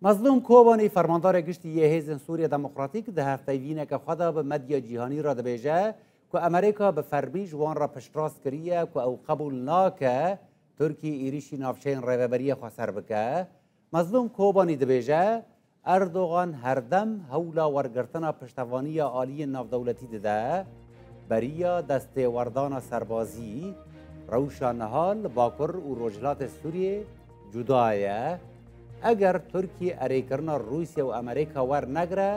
مظلوم کوبانی فرماندار گشتی یه هیزن سوریه دموکراتیک ده هفته‌وینه که خدا به مدیا جهانی را دبیجه که امریکا به فرمی جوان را پشتراست کریه که او قبول ناکه ترکیه êrîşî navçeyên Rêveberiya Xweser bike. مظلوم کوبانی دبیجه اردوغان هر دم هولا ورگرتنا پشتوانی عالی نافدولتی دده بریا دستێوەردانا سربازی روشا نهال باکر و روجلات سوریه جدایه. اگر ترکیه اریکرنا روسیا و امریکا ور نگره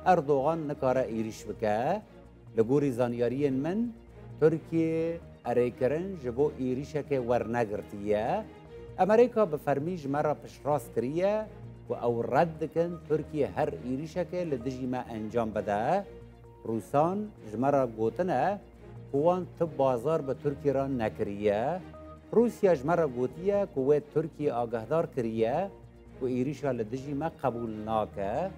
اردوغان نکاره êrîşî بکه. لگوری زانیارین من ترکیه اریکرن جبو êrîşe که ور نگرتیه. امریکا به فرمیج مرا پشتراست کریه و او رد کن ترکیه هر êrîşe که لدجی ما انجام بده. روسان جمرا گوتنه کوان تب بازار به ترکیه را نکریه. روسیا جمرا گوتیه که ترکیه آگهدار کریه و êrîşa لدجی ما قبول ناکه.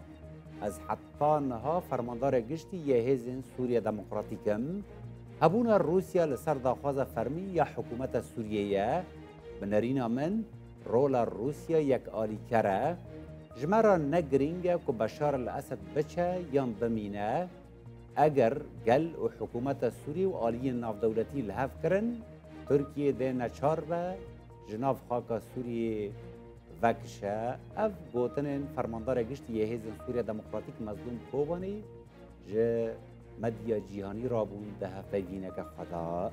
از حتی نها فرماندار گشتی یه هیزن سوریه دموکراتیکم هبونا روسیا لسر داخواز فرمی یا حکومت سوریه بنرینا من رولا روسیا یک آلی کره جمرا نگرینگه که بشار الاسد بچه یا بمینه. اگر گل و حکومت سوریه و آلی نافدولتی لحف کرن ترکیه ده نچار به جناف خاکا سوریه وکشه. اف گوتنین فرماندار گشتی یه هیزن سوریه دموکراتیک مظلوم کوبانی جه مدیا جیهانی را بون ده هفته که خدا